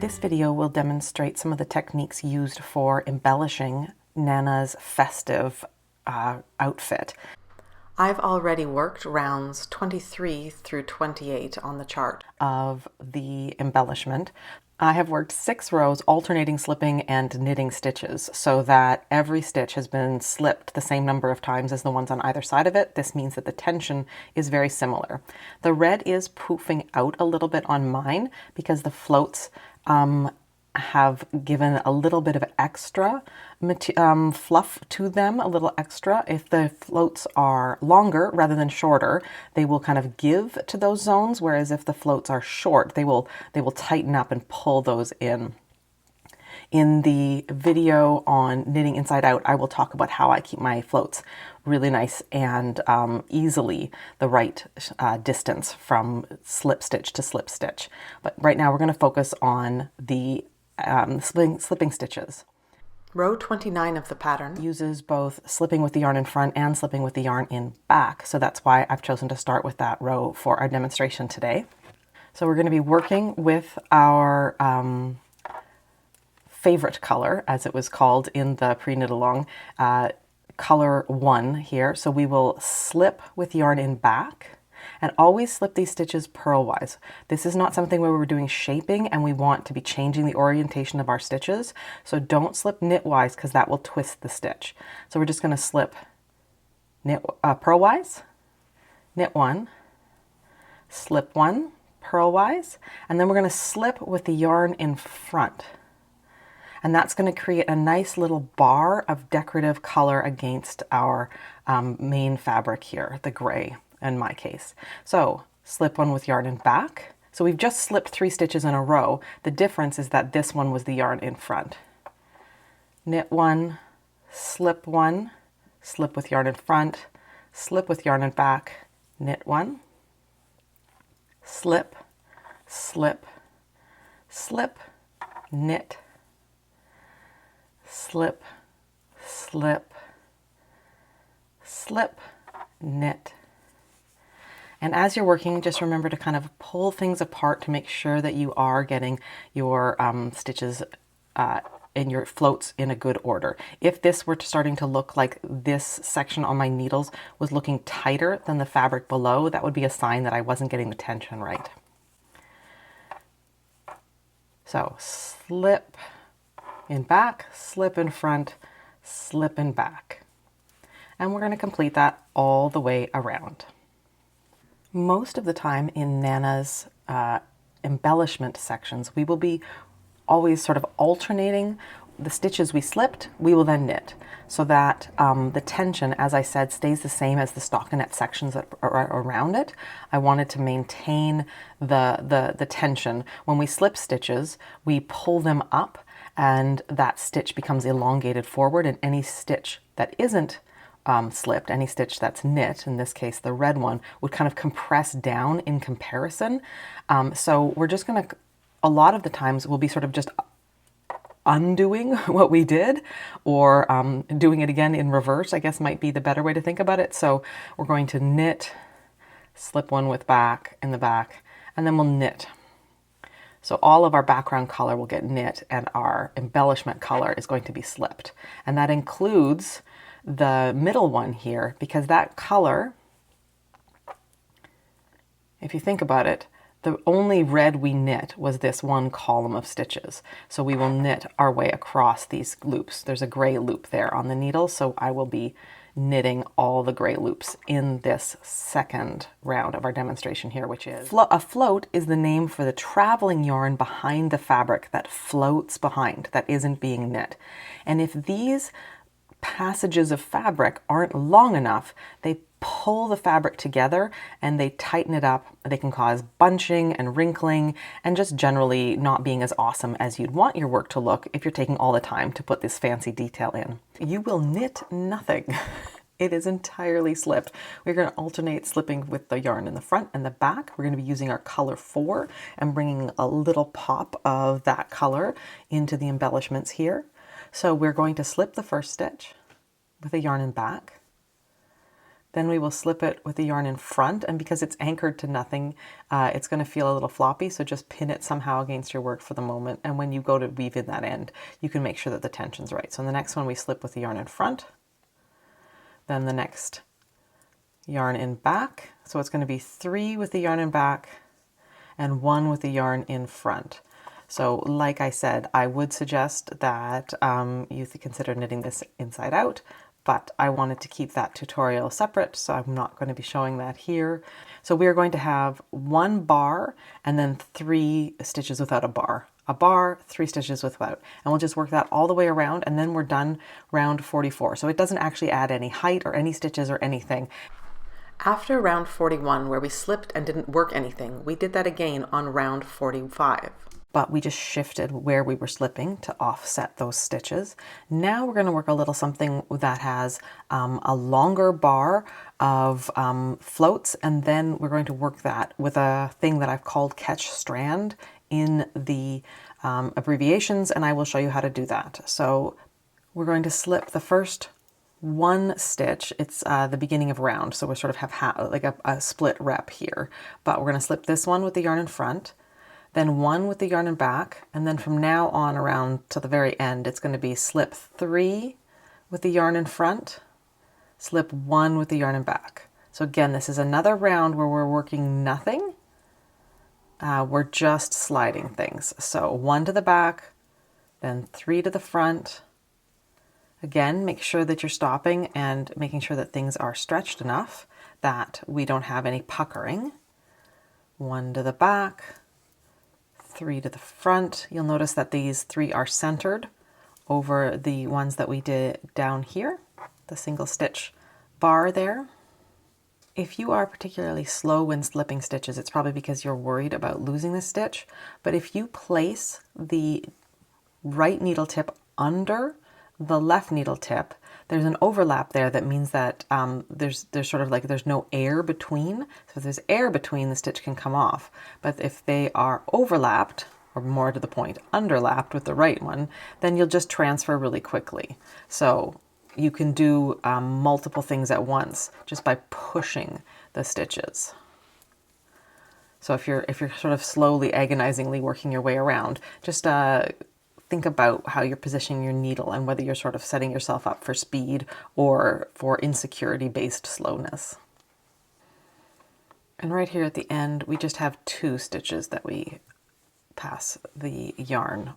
This video will demonstrate some of the techniques used for embellishing Gnana's festive outfit. I've already worked rounds 23 through 28 on the chart of the embellishment. I have worked 6 rows alternating slipping and knitting stitches so that every stitch has been slipped the same number of times as the ones on either side of it. This means that the tension is very similar. The red is poofing out a little bit on mine because the floats have given a little bit of extra fluff to them, a little extra. If the floats are longer rather than shorter, they will kind of give to those zones, whereas if the floats are short, they will tighten up and pull those in. In the video on knitting inside out, I will talk about how I keep my floats really nice and easily the right distance from slip stitch to slip stitch. But right now we're going to focus on the slipping stitches. Row 29 of the pattern uses both slipping with the yarn in front and slipping with the yarn in back. So that's why I've chosen to start with that row for our demonstration today. So we're going to be working with our favorite color, as it was called in the pre-knit along, color 1 here. So we will slip with yarn in back and always slip these stitches purlwise. This is not something where we're doing shaping and we want to be changing the orientation of our stitches. So don't slip knitwise because that will twist the stitch. So we're just going to slip purlwise, knit 1, slip 1 purlwise, and then we're going to slip with the yarn in front. And that's going to create a nice little bar of decorative color against our main fabric here, the gray in my case. So slip 1 with yarn in back. So we've just slipped 3 stitches in a row. The difference is that this one was the yarn in front. Knit 1, slip 1, slip with yarn in front, slip with yarn in back, knit 1, slip, slip, slip, knit, slip, slip, slip, knit. And as you're working, just remember to kind of pull things apart to make sure that you are getting your stitches and your floats in a good order. If this were starting to look like this section on my needles was looking tighter than the fabric below, that would be a sign that I wasn't getting the tension right. So slip in back, slip in front, slip in back. And we're going to complete that all the way around. Most of the time in Gnana's embellishment sections, we will be always sort of alternating the stitches we slipped, we will then knit, so that the tension, as I said, stays the same as the stockinette sections that are around it. I wanted to maintain the tension. When we slip stitches, we pull them up and that stitch becomes elongated forward, and any stitch that isn't slipped, any stitch that's knit, in this case the red one, would kind of compress down in comparison. So we're just going to, a lot of the times we'll be sort of just undoing what we did, or doing it again in reverse, I guess might be the better way to think about it. So we're going to knit, slip 1 with back in the back, and then we'll knit. So all of our background color will get knit and our embellishment color is going to be slipped. And that includes the middle one here, because that color, if you think about it, the only red we knit was this one column of stitches. So we will knit our way across these loops. There's a gray loop there on the needle, so I will be knitting all the gray loops in this second round of our demonstration here, which is a float is the name for the traveling yarn behind the fabric that floats behind, that isn't being knit. And if these passages of fabric aren't long enough, they pull the fabric together and they tighten it up. They can cause bunching and wrinkling and just generally not being as awesome as you'd want your work to look if you're taking all the time to put this fancy detail in. You will knit nothing. It is entirely slipped. We're going to alternate slipping with the yarn in the front and the back. We're going to be using our color 4 and bringing a little pop of that color into the embellishments here. So we're going to slip the first stitch with a yarn in back. Then we will slip it with the yarn in front, and because it's anchored to nothing, it's going to feel a little floppy, so just pin it somehow against your work for the moment, and when you go to weave in that end, you can make sure that the tension's right. So in the next one we slip with the yarn in front, then the next yarn in back, so it's going to be 3 with the yarn in back and 1 with the yarn in front. So like I said, I would suggest that you consider knitting this inside out, but I wanted to keep that tutorial separate, so I'm not going to be showing that here. So we are going to have 1 bar and then 3 stitches without a bar, 3 stitches without, and we'll just work that all the way around, and then we're done round 44. So it doesn't actually add any height or any stitches or anything. After round 41, where we slipped and didn't work anything, we did that again on round 45. But we just shifted where we were slipping to offset those stitches. Now we're going to work a little something that has a longer bar of floats, and then we're going to work that with a thing that I've called catch strand in the abbreviations, and I will show you how to do that. So we're going to slip the first 1 stitch. It's the beginning of round, so we sort of have like a split rep here, but we're going to slip this one with the yarn in front, then 1 with the yarn in back, and then from now on around to the very end, it's going to be slip 3 with the yarn in front, slip 1 with the yarn in back. So again, this is another round where we're working nothing. We're just sliding things. So 1 to the back, then 3 to the front. Again, make sure that you're stopping and making sure that things are stretched enough that we don't have any puckering. 1 to the back, 3 to the front. You'll notice that these 3 are centered over the ones that we did down here, the single stitch bar there. If you are particularly slow when slipping stitches, it's probably because you're worried about losing the stitch. But if you place the right needle tip under the left needle tip, there's an overlap there that means that there's sort of like there's no air between. So if there's air between, the stitch can come off. But if they are overlapped, or more to the point, underlapped with the right one, then you'll just transfer really quickly. So you can do multiple things at once just by pushing the stitches. So if you're sort of slowly, agonizingly working your way around, just think about how you're positioning your needle and whether you're sort of setting yourself up for speed or for insecurity-based slowness. And right here at the end, we just have 2 stitches that we pass the yarn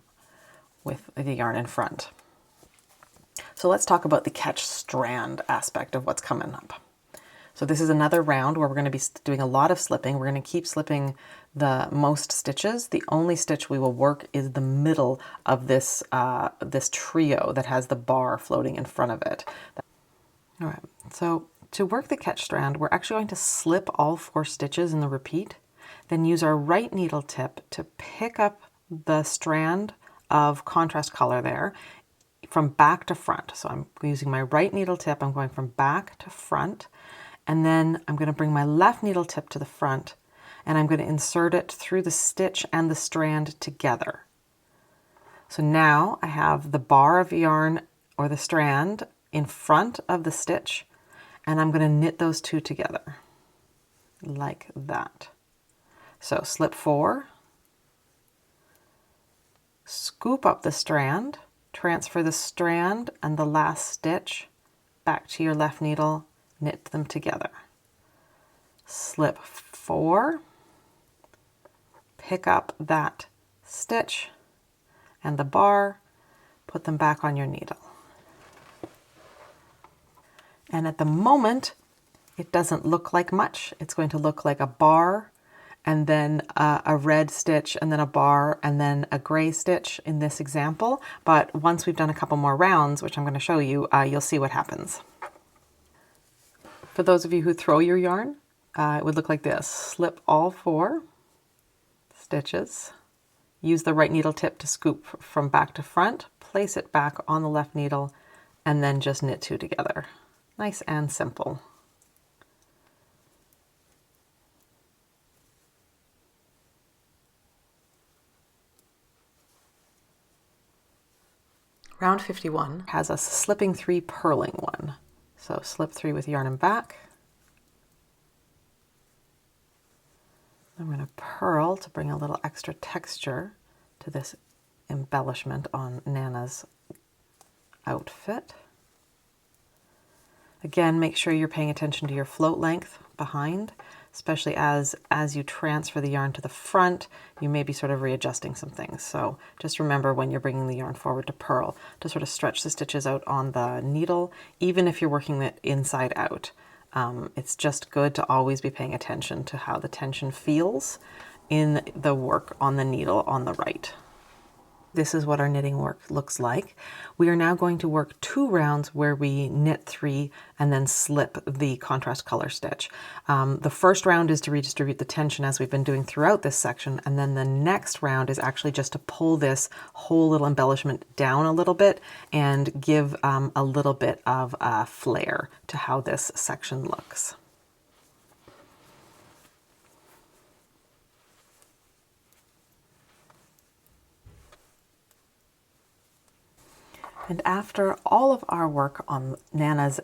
with the yarn in front. So let's talk about the catch strand aspect of what's coming up. So this is another round where we're going to be doing a lot of slipping. We're going to keep slipping the most stitches. The only stitch we will work is the middle of this this trio that has the bar floating in front of it. All right, so to work the catch strand, we're actually going to slip all 4 stitches in the repeat, then use our right needle tip to pick up the strand of contrast color there from back to front. So I'm using my right needle tip, I'm going from back to front, and then I'm going to bring my left needle tip to the front, and I'm going to insert it through the stitch and the strand together. So now I have the bar of yarn or the strand in front of the stitch, and I'm going to knit those 2 together like that. So slip 4, scoop up the strand, transfer the strand and the last stitch back to your left needle, knit them together. Slip 4, pick up that stitch and the bar, put them back on your needle. And at the moment, it doesn't look like much. It's going to look like a bar and then a red stitch and then a bar and then a gray stitch in this example. But once we've done a couple more rounds, which I'm going to show you, you'll see what happens. For those of you who throw your yarn, it would look like this. Slip all 4 stitches, use the right needle tip to scoop from back to front, place it back on the left needle, and then just knit 2 together. Nice and simple. Round 51 has a slipping 3 purling one. So slip 3 with yarn and back, I'm going to purl to bring a little extra texture to this embellishment on Gnana's outfit. Again, make sure you're paying attention to your float length behind, especially as you transfer the yarn to the front, you may be sort of readjusting some things. So just remember when you're bringing the yarn forward to purl, to sort of stretch the stitches out on the needle, even if you're working it inside out. It's just good to always be paying attention to how the tension feels in the work on the needle on the right. This is what our knitting work looks like. We are now going to work 2 rounds where we knit 3 and then slip the contrast color stitch. The first round is to redistribute the tension as we've been doing throughout this section, and then the next round is actually just to pull this whole little embellishment down a little bit and give a little bit of a flair to how this section looks. And after all of our work on Gnana's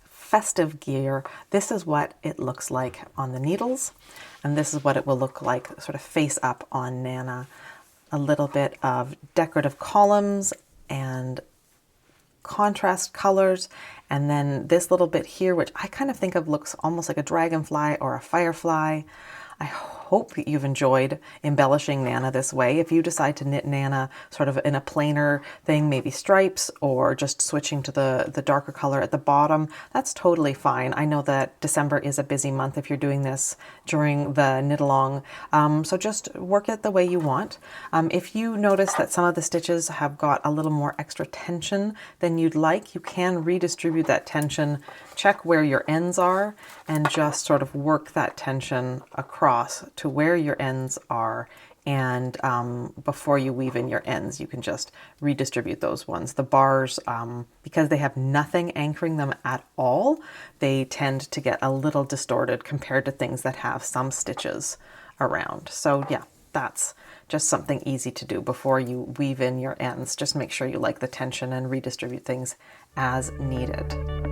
festive gear, this is what it looks like on the needles, and this is what it will look like sort of face up on Gnana. A little bit of decorative columns and contrast colors, and then this little bit here, which I kind of think of looks almost like a dragonfly or a firefly. I hope that you've enjoyed embellishing Gnana this way. If you decide to knit Gnana sort of in a plainer thing, maybe stripes or just switching to the darker color at the bottom, that's totally fine. I know that December is a busy month if you're doing this during the knit along, so just work it the way you want. If you notice that some of the stitches have got a little more extra tension than you'd like, you can redistribute that tension, check where your ends are, and just sort of work that tension across to where your ends are, and before you weave in your ends, you can just redistribute those ones. The bars, because they have nothing anchoring them at all, they tend to get a little distorted compared to things that have some stitches around. So yeah, that's just something easy to do before you weave in your ends. Just make sure you like the tension and redistribute things as needed.